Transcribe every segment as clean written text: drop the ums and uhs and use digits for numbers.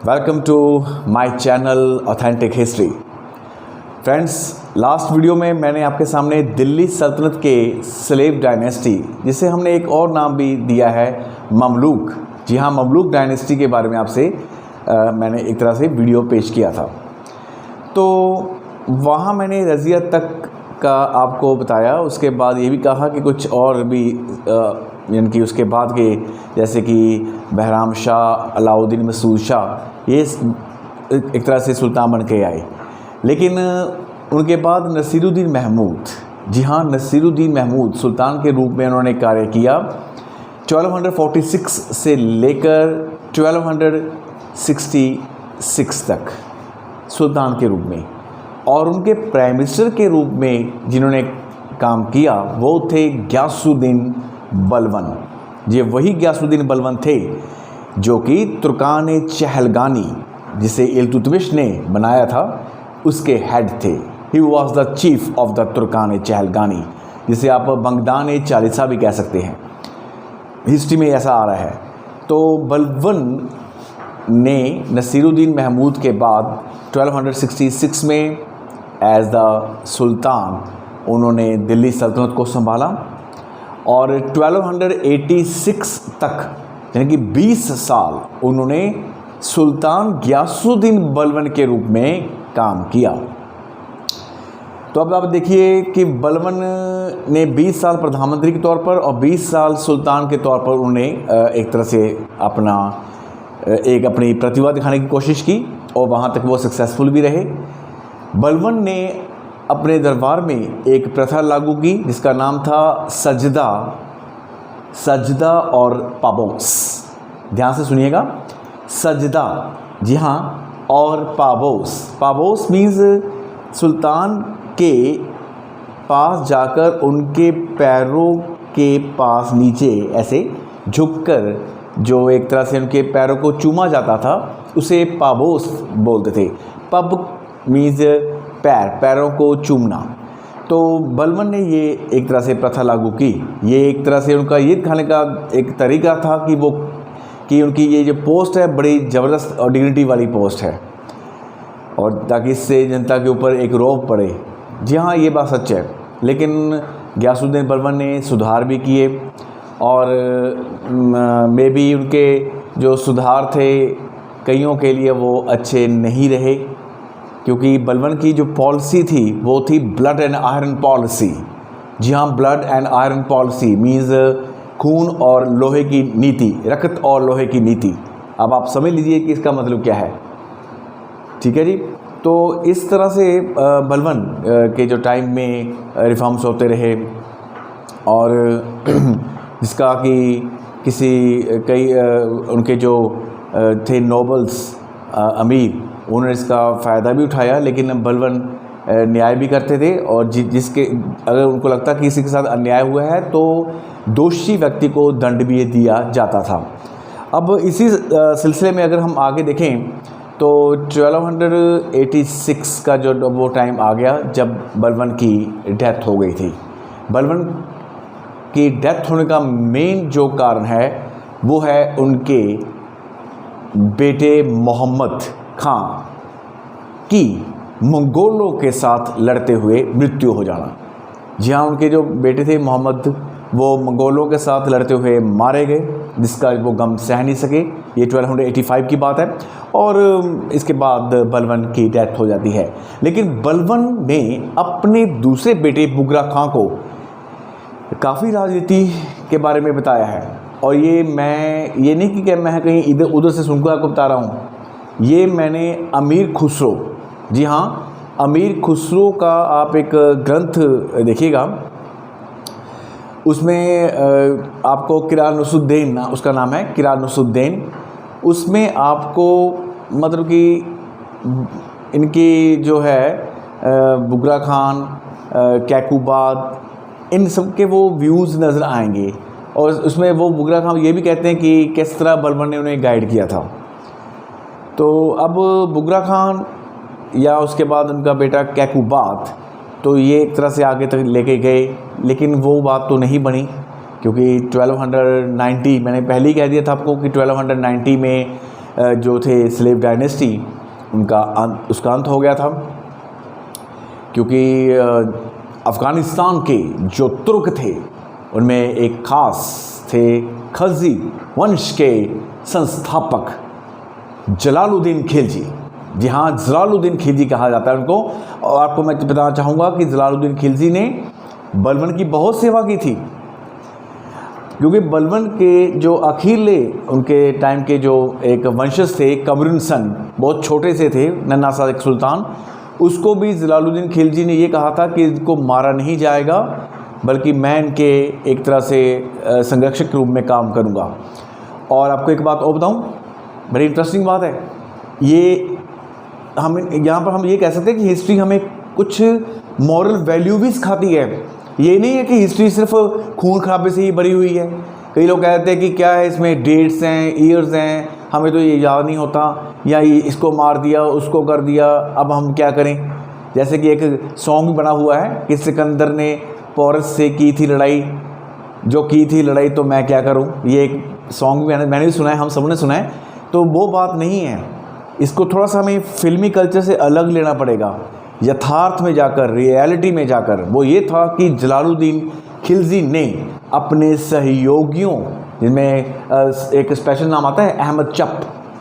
Welcome to my channel authentic history. Friends, last video में मैंने आपके सामने दिल्ली सल्तनत के स्लेव डायनेस्टी, जिसे हमने एक और नाम भी दिया है ममलूक, जी हाँ, ममलूक डायनेस्टी के बारे में आपसे मैंने एक तरह से वीडियो पेश किया था। तो वहाँ मैंने रज़िया तक का आपको बताया। उसके बाद ये भी कहा कि कुछ और भी यानी कि उसके बाद के जैसे कि बहराम शाह, अलाउद्दीन मसूद शाह, ये एक तरह से सुल्तान बन के आए। लेकिन उनके बाद नसीरुद्दीन महमूद, जी हाँ, नसीरुद्दीन महमूद सुल्तान के रूप में उन्होंने कार्य किया 1246 से लेकर 1266 तक सुल्तान के रूप में। और उनके प्राइम मिनिस्टर के रूप में जिन्होंने काम किया वो थे गियासुद्दीन बलबन। ये वही गियासुद्दीन बलबन थे जो कि तुर्कान चहलगानी, जिसे इल्तुतमिश ने बनाया था, उसके हेड थे। He was the chief of the Turkan चहलगानी, जिसे आप बंगदान चालीसा भी कह सकते हैं। हिस्ट्री में ऐसा आ रहा है। तो बलबन ने नसीरुद्दीन महमूद के बाद 1266 में एज द सुल्तान उन्होंने दिल्ली सल्तनत को संभाला और 1286 तक यानी कि 20 साल उन्होंने सुल्तान गियासुद्दीन बलबन के रूप में काम किया। तो अब आप देखिए कि बलबन ने 20 साल प्रधानमंत्री के तौर पर और 20 साल सुल्तान के तौर पर उन्होंने एक तरह से अपनी प्रतिभा दिखाने की कोशिश की और वहाँ तक वो सक्सेसफुल भी रहे। बलबन ने अपने दरबार में एक प्रथा लागू की जिसका नाम था सजदा और पाबोस। ध्यान से सुनिएगा, सजदा, जी हाँ, और पाबोस। पाबोस मीन्स सुल्तान के पास जाकर उनके पैरों के पास नीचे ऐसे झुककर जो एक तरह से उनके पैरों को चूमा जाता था उसे पाबोस बोलते थे। पब मीन्स पैरों को चूमना। तो बलबन ने ये एक तरह से प्रथा लागू की। ये एक तरह से उनका ये दिखाने का एक तरीका था कि उनकी ये जो पोस्ट है बड़ी ज़बरदस्त और डिग्निटी वाली पोस्ट है, और ताकि इससे जनता के ऊपर एक रौब पड़े। जी हाँ, ये बात सच है। लेकिन गियासुद्दीन बलबन ने सुधार भी किए और मे बी उनके जो सुधार थे कईयों के लिए वो अच्छे नहीं रहे, क्योंकि बलबन की जो पॉलिसी थी वो थी ब्लड एंड आयरन पॉलिसी। जी हाँ, blood and iron policy means खून और लोहे की नीति, रक्त और लोहे की नीति। अब आप समझ लीजिए कि इसका मतलब क्या है। ठीक है जी। तो इस तरह से बलबन के जो टाइम में रिफॉर्म्स होते रहे और जिसका कि कई उनके जो थे नोबल्स, अमीर, उन्होंने इसका फ़ायदा भी उठाया। लेकिन बलबन न्याय भी करते थे और जिसके अगर उनको लगता कि किसी के साथ अन्याय हुआ है तो दोषी व्यक्ति को दंड भी दिया जाता था। अब इसी सिलसिले में अगर हम आगे देखें तो 1286 का जो वो टाइम आ गया जब बलबन की डेथ हो गई थी। बलबन की डेथ होने का मेन जो कारण है वो है उनके बेटे मोहम्मद खां की मंगोलों के साथ लड़ते हुए मृत्यु हो जाना। जी हाँ, उनके जो बेटे थे मोहम्मद, वो मंगोलों के साथ लड़ते हुए मारे गए, जिसका वो गम सह नहीं सके। ये 1285 की बात है और इसके बाद बलबन की डेथ हो जाती है। लेकिन बलबन ने अपने दूसरे बेटे बुगरा खां को काफ़ी राजनीति के बारे में बताया है। और ये नहीं कि मैं कहीं इधर उधर से सुनकर आपको बता रहा हूँ। ये मैंने अमीर खुसरो, जी हाँ, अमीर खुसरो का आप एक ग्रंथ देखिएगा, उसमें आपको किरानुसुद्दीन, उसका नाम है किरानुसुद्दीन। उसमें आपको मतलब कि इनकी जो है बुगरा खान, कैकुबाद, इन सब के वो व्यूज़ नज़र आएंगे। और उसमें वो बुगरा खान ये भी कहते हैं कि किस तरह बलबन ने उन्हें गाइड किया था। तो अब बुगरा खान या उसके बाद उनका बेटा कैकुबाद, तो ये एक तरह से आगे तक लेके गए, लेकिन वो बात तो नहीं बनी, क्योंकि 1290 मैंने पहले ही कह दिया था आपको कि 1290 में जो थे स्लेव डायनेस्टी उनका उसका अंत हो गया था, क्योंकि अफ़गानिस्तान के जो तुर्क थे उनमें एक ख़ास थे खलजी वंश के संस्थापक जलालुद्दीन खिलजी। जी हाँ, जलालुद्दीन खिलजी कहा जाता है उनको। और आपको मैं बताना चाहूँगा कि जलालुद्दीन खिलजी ने बलबन की बहुत सेवा की थी, क्योंकि बलबन के जो अखीले उनके टाइम के जो एक वंशज थे कमरून सन, बहुत छोटे से थे, नन्हा सा एक सुल्तान, उसको भी जलालुद्दीन खिलजी ने ये कहा था कि इनको मारा नहीं जाएगा, बल्कि मैं इनके एक तरह से संरक्षक के रूप में काम करूँगा। और आपको एक बात और बताऊँ, बड़ी इंटरेस्टिंग बात है ये, हम यहाँ पर हम ये कह सकते हैं कि हिस्ट्री हमें कुछ मॉरल वैल्यू भी सिखाती है। ये नहीं है कि हिस्ट्री सिर्फ खून खराबे से ही भरी हुई है। कई लोग कहते हैं कि क्या है इसमें डेट्स हैं, ईयर्स हैं, हमें तो ये याद नहीं होता, या ये इसको मार दिया, उसको कर दिया, अब हम क्या करें। जैसे कि एक सॉन्ग भी बना हुआ है कि सिकंदर ने पोरस से की थी लड़ाई, जो की थी लड़ाई तो मैं क्या करूं। ये एक सॉन्ग भी मैंने भी सुना है, हम सब ने सुना है। तो वो बात नहीं है, इसको थोड़ा सा हमें फिल्मी कल्चर से अलग लेना पड़ेगा, यथार्थ में जाकर, रियलिटी में जाकर। वो ये था कि जलालुद्दीन खिलजी ने अपने सहयोगियों, जिनमें एक स्पेशल नाम आता है अहमद चप,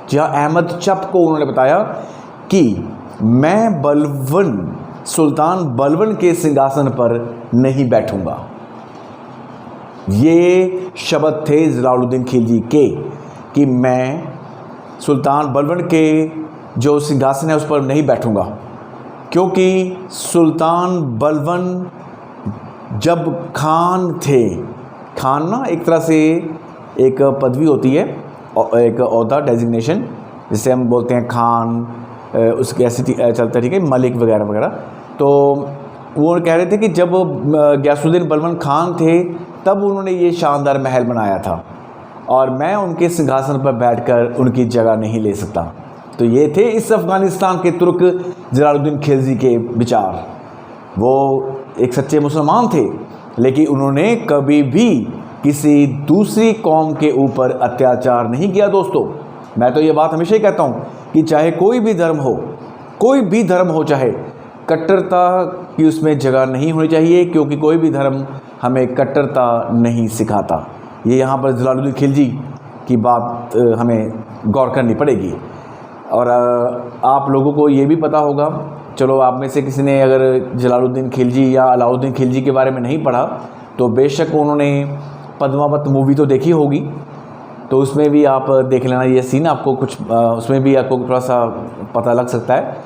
जहाँ अहमद चप को उन्होंने बताया कि मैं बलबन, सुल्तान बलबन के सिंहासन पर नहीं बैठूंगा। ये शब्द थे जलालुद्दीन खिलजी के कि मैं सुल्तान बलबन के जो सिंहासन है उस पर नहीं बैठूंगा, क्योंकि सुल्तान बलबन जब खान थे, खान ना एक तरह से एक पदवी होती है, एक ओहदा, डेजिग्नेशन, जिसे हम बोलते हैं खान, उसके ऐसे चलता है, ठीक है, मलिक वगैरह वगैरह। तो वो कह रहे थे कि जब गयासुद्दीन बलबन खान थे तब उन्होंने ये शानदार महल बनाया था, और मैं उनके सिंहासन पर बैठकर उनकी जगह नहीं ले सकता। तो ये थे इस अफ़गानिस्तान के तुर्क जलालुद्दीन खिलजी के विचार। वो एक सच्चे मुसलमान थे, लेकिन उन्होंने कभी भी किसी दूसरी कौम के ऊपर अत्याचार नहीं किया। दोस्तों, मैं तो ये बात हमेशा ही कहता हूँ कि चाहे कोई भी धर्म हो, कोई भी धर्म हो, चाहे कट्टरता की उसमें जगह नहीं होनी चाहिए, क्योंकि कोई भी धर्म हमें कट्टरता नहीं सिखाता। ये यहाँ पर जलालुद्दीन खिलजी की बात हमें गौर करनी पड़ेगी। और आप लोगों को ये भी पता होगा, चलो आप में से किसी ने अगर जलालुद्दीन खिलजी या अलाउद्दीन खिलजी के बारे में नहीं पढ़ा, तो बेशक उन्होंने पद्मावत मूवी तो देखी होगी, तो उसमें भी आप देख लेना ये सीन, आपको कुछ उसमें भी आपको थोड़ा सा पता लग सकता है।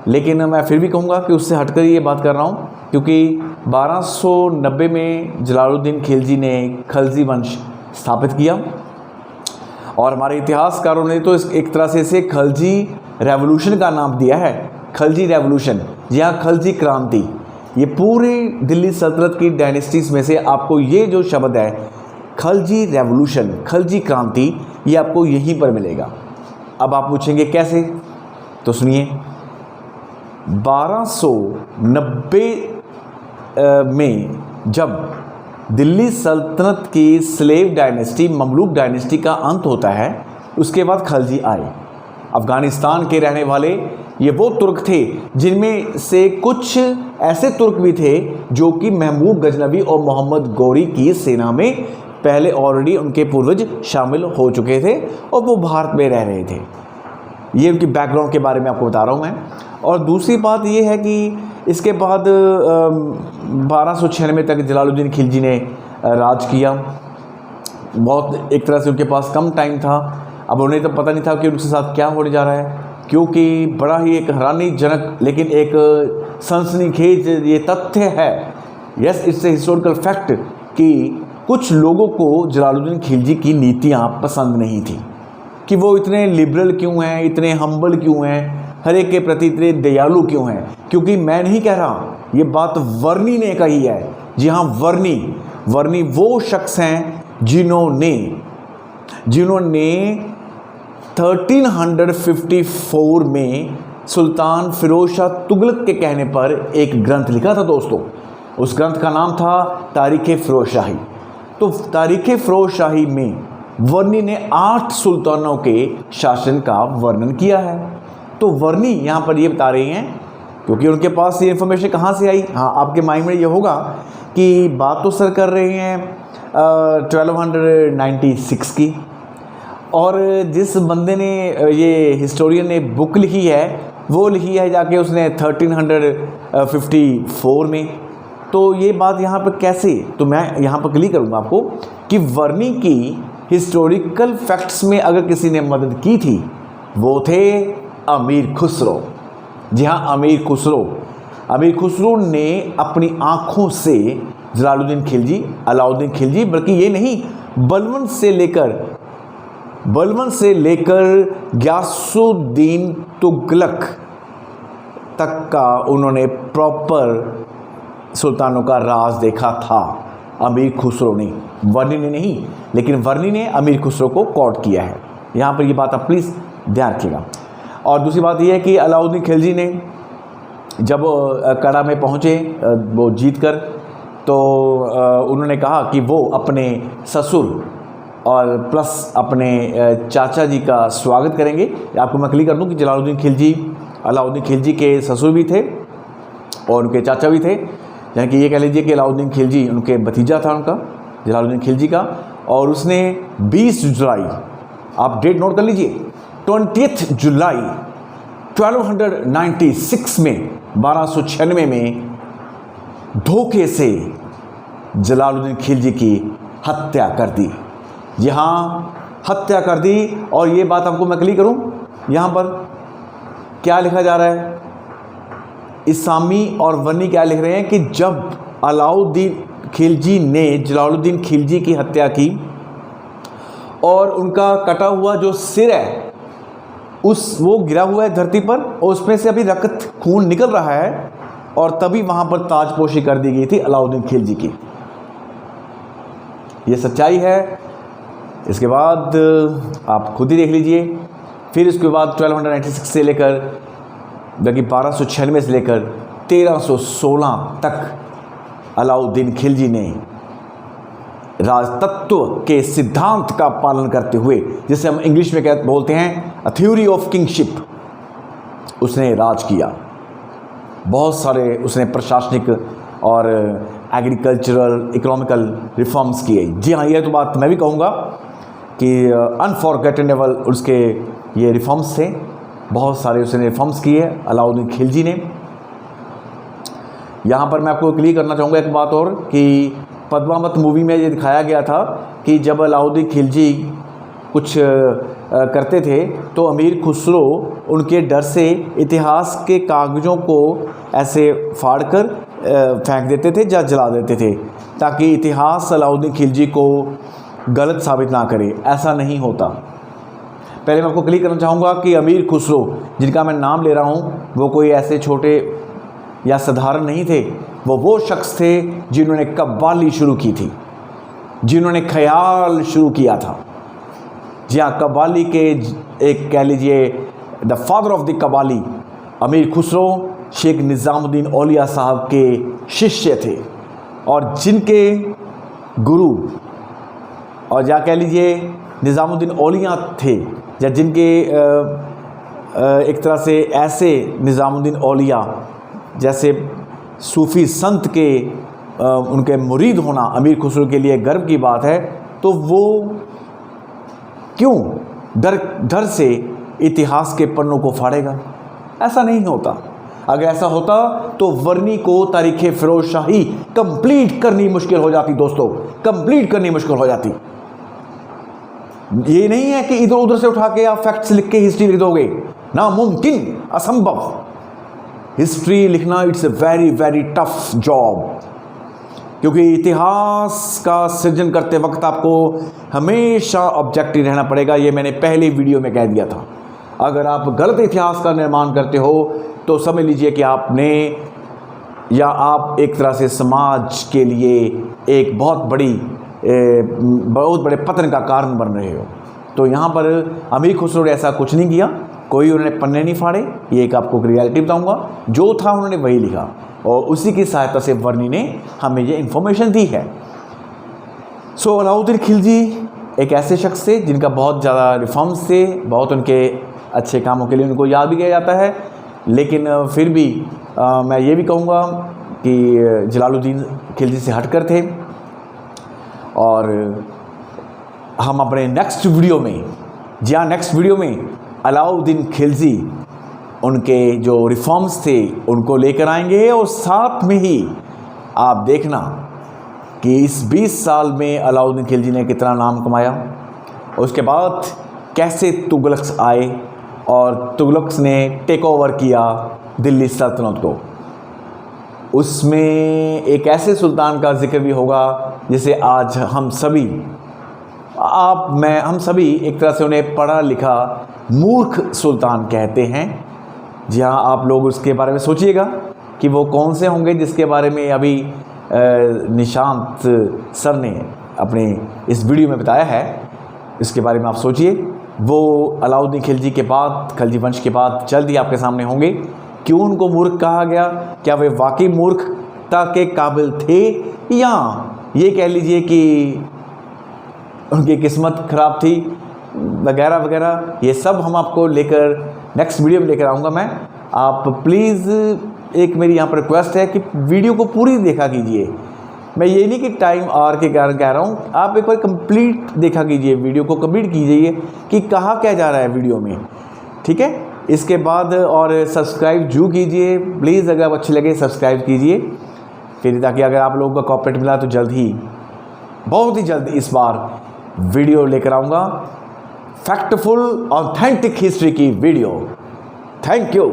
लेकिन मैं फिर भी कहूँगा कि उससे हटकर ये बात कर रहा हूँ, क्योंकि 1290 में जलालुद्दीन खिलजी ने खलजी वंश स्थापित किया, और हमारे इतिहासकारों ने तो एक तरह से इसे खलजी रेवोल्यूशन का नाम दिया है, खलजी रेवोल्यूशन, जी हाँ, खलजी क्रांति। ये पूरी दिल्ली सल्तनत की डायनेस्टीज़ में से आपको ये जो शब्द है खलजी रेवोल्यूशन, खलजी क्रांति, ये आपको यहीं पर मिलेगा। अब आप पूछेंगे कैसे, तो सुनिए। 1290 में जब दिल्ली सल्तनत की स्लेव डायनेस्टी, ममलूक डायनेस्टी का अंत होता है, उसके बाद खलजी आए। अफ़गानिस्तान के रहने वाले ये वो तुर्क थे जिनमें से कुछ ऐसे तुर्क भी थे जो कि महमूद गजनवी और मोहम्मद गौरी की सेना में पहले ऑलरेडी उनके पूर्वज शामिल हो चुके थे, और वो भारत में रह रहे थे। ये उनकी बैकग्राउंड के बारे में आपको बता रहा हूँ मैं। और दूसरी बात ये है कि इसके बाद 1296 तक जलालुद्दीन खिलजी ने राज किया। बहुत एक तरह से उनके पास कम टाइम था, अब उन्हें तो पता नहीं था कि उनके साथ क्या होने जा रहा है, क्योंकि बड़ा ही एक हैरानीजनक लेकिन एक सनसनीखेज ये तथ्य है, yes it's a historical fact, कि कुछ लोगों को जलालुद्दीन खिलजी की नीतियाँ पसंद नहीं थी, कि वो इतने लिबरल क्यों हैं, इतने हम्बल क्यों हैं, हर एक के प्रति इतने दयालु क्यों हैं। क्योंकि मैं नहीं कह रहा, ये बात वर्नी ने कही है। जी हाँ, वर्नी वो शख्स हैं जिन्होंने 1354 में सुल्तान फिरोज शाह तुगलक के कहने पर एक ग्रंथ लिखा था। दोस्तों, उस ग्रंथ का नाम था तारीख़ फ़िरोज़शाही। तो तारीख़ फ़िरोज़शाही में वर्णी ने 8 सुल्तानों के शासन का वर्णन किया है। तो वर्णी यहाँ पर ये बता रही हैं, क्योंकि उनके पास ये इन्फॉर्मेशन कहाँ से आई। हाँ, आपके माइंड में ये होगा कि बात तो सर कर रहे हैं 1296 की, और जिस बंदे ने ये हिस्टोरियन ने बुक लिखी है वो लिखी है जाके उसने 1354 में। तो ये बात यहाँ पर कैसे, तो मैं यहाँ पर क्लियर करूँगा आपको कि वर्णी की हिस्टोरिकल फैक्ट्स में अगर किसी ने मदद की थी वो थे अमीर खुसरो। जी हाँ, अमीर खुसरो ने अपनी आँखों से जलालुद्दीन खिलजी, अलाउद्दीन खिलजी, बल्कि ये नहीं, बलबन से लेकर गयासुद्दीन तुगलक तक का उन्होंने प्रॉपर सुल्तानों का राज देखा था। अमीर खुसरो ने, वर्णी ने नहीं, लेकिन वर्णी ने अमीर खुसरो को कोट किया है। यहाँ पर ये बात आप प्लीज़ ध्यान रखिएगा। और दूसरी बात यह है कि अलाउद्दीन खिलजी ने जब कड़ा में पहुँचे वो जीत कर, तो उन्होंने कहा कि वो अपने ससुर और प्लस अपने चाचा जी का स्वागत करेंगे। आपको मैं क्लियर कर दूं कि अलाउद्दीन खिलजी के ससुर भी थे और उनके चाचा भी थे, यानी कि ये कह लीजिए कि अलाउद्दीन खिलजी उनके भतीजा था उनका, जलालुद्दीन खिलजी का। और उसने 20 जुलाई, आप डेट नोट कर लीजिए, 20 जुलाई 1296 में 1296 में धोखे से जलालुद्दीन खिलजी की हत्या कर दी। यहाँ हत्या कर दी। और ये बात आपको मैं क्लियर करूँ, यहाँ पर क्या लिखा जा रहा है, इसामी और वर्णी क्या लिख रहे हैं कि जब अलाउद्दीन खिलजी ने जलालुद्दीन खिलजी की हत्या की और उनका कटा हुआ जो सिर है वो गिरा हुआ है धरती पर और उसमें से अभी रक्त खून निकल रहा है, और तभी वहाँ पर ताजपोशी कर दी गई थी अलाउद्दीन खिलजी की। ये सच्चाई है। इसके बाद आप खुद ही देख लीजिए। फिर इसके बाद 1296 से लेकर बल्कि 1296 से लेकर 1316 तक अलाउद्दीन खिलजी ने राजतत्व के सिद्धांत का पालन करते हुए, जिसे हम इंग्लिश में बोलते हैं अ थ्योरी ऑफ किंगशिप, उसने राज किया। बहुत सारे उसने प्रशासनिक और एग्रीकल्चरल इकोनॉमिकल रिफॉर्म्स किए। जी हाँ, यह तो बात मैं भी कहूँगा कि अनफॉरगेटेबल उसके ये रिफॉर्म्स थे। बहुत सारे उसने रिफॉर्म्स किए अलाउद्दीन खिलजी ने। यहाँ पर मैं आपको क्लियर करना चाहूँगा एक बात और, कि पद्मावत मूवी में ये दिखाया गया था कि जब अलाउद्दीन खिलजी कुछ करते थे तो अमीर खुसरो उनके डर से इतिहास के कागज़ों को ऐसे फाड़ कर फेंक देते थे या जला देते थे, ताकि इतिहास अलाउद्दीन खिलजी को गलत साबित ना करे। ऐसा नहीं होता। पहले मैं आपको क्लियर करना चाहूँगा कि अमीर खुसरो जिनका मैं नाम ले रहा हूँ वो कोई ऐसे छोटे या साधारण नहीं थे। वो शख्स थे जिन्होंने कव्वाली शुरू की थी, जिन्होंने ख्याल शुरू किया था। जी हाँ, कव्वाली के एक कह लीजिए the father of the qawwali अमीर खुसरो शेख निज़ामुद्दीन औलिया साहब के शिष्य थे, और जिनके गुरु और या कह लीजिए निज़ामुद्दीन औलिया थे, या जिनके एक तरह से ऐसे निज़ामुद्दीन औलिया जैसे सूफ़ी संत के उनके मुरीद होना अमीर खुसरो के लिए गर्व की बात है। तो वो क्यों डर से इतिहास के पन्नों को फाड़ेगा? ऐसा नहीं होता। अगर ऐसा होता तो वर्णी को तारीख़ फ़िरोज़शाही कंप्लीट करनी मुश्किल हो जाती दोस्तों, कंप्लीट करनी मुश्किल हो जाती। ये नहीं है कि इधर उधर से उठा के आप फैक्ट्स लिख के हिस्ट्री लिख दोगे, नामुमकिन, असंभव। हिस्ट्री लिखना it's a very very tough job, क्योंकि इतिहास का सृजन करते वक्त आपको हमेशा ऑब्जेक्टिव रहना पड़ेगा। ये मैंने पहले वीडियो में कह दिया था। अगर आप गलत इतिहास का निर्माण करते हो तो समझ लीजिए कि आपने या आप एक तरह से समाज के लिए एक बहुत बड़े पतन का कारण बन रहे हो। तो यहाँ पर अमीर खुसरो ने ऐसा कुछ नहीं किया, कोई उन्होंने पन्ने नहीं फाड़े। ये एक आपको रियलिटी बताऊँगा, जो था उन्होंने वही लिखा, और उसी की सहायता से वर्णी ने हमें ये इन्फॉर्मेशन दी है। सो अलाउद्दीन खिलजी एक ऐसे शख्स थे जिनका बहुत ज़्यादा रिफॉर्म्स थे, बहुत उनके अच्छे कामों के लिए उनको याद भी किया जाता है। लेकिन फिर भी मैं ये भी कहूँगा कि जलालुद्दीन खिलजी से हटकर थे। और हम अपने नेक्स्ट वीडियो में, जी हाँ, नेक्स्ट वीडियो में अलाउद्दीन खिलजी, उनके जो रिफॉर्म्स थे उनको लेकर आएंगे। और साथ में ही आप देखना कि इस 20 साल में अलाउद्दीन खिलजी ने कितना नाम कमाया, और उसके बाद कैसे तुगलक्स आए और तुगलक्स ने टेक ओवर किया दिल्ली सल्तनत को। उसमें एक ऐसे सुल्तान का जिक्र भी होगा जिसे आज हम सभी, हम सभी एक तरह से उन्हें पढ़ा लिखा मूर्ख सुल्तान कहते हैं। जी हाँ, आप लोग उसके बारे में सोचिएगा कि वो कौन से होंगे जिसके बारे में अभी निशांत सर ने अपने इस वीडियो में बताया है। इसके बारे में आप सोचिए। वो अलाउद्दीन खिलजी के बाद, खिलजी वंश के बाद जल्द ही आपके सामने होंगे। क्यों उनको मूर्ख कहा गया? क्या वे वाकई मूर्खता के काबिल थे, या ये कह लीजिए कि उनकी किस्मत ख़राब थी, वगैरह वगैरह। ये सब हम आपको लेकर नेक्स्ट वीडियो में लेकर आऊँगा मैं। आप प्लीज़, एक मेरी यहाँ पर रिक्वेस्ट है कि वीडियो को पूरी देखा कीजिए। मैं ये नहीं कि टाइम आवर के कारण कह रहा हूँ, आप एक बार कंप्लीट देखा कीजिए, वीडियो को कंप्लीट कीजिए कि कहा क्या जा रहा है वीडियो में, ठीक है। इसके बाद और सब्सक्राइब जरूर कीजिए प्लीज़, अगर आप अच्छे लगे सब्सक्राइब कीजिए फिर, ताकि अगर आप लोगों का कॉपरेट मिला तो जल्द ही, बहुत ही जल्द इस बार वीडियो लेकर आऊँगा, फैक्टफुल ऑथेंटिक हिस्ट्री की वीडियो। Thank you.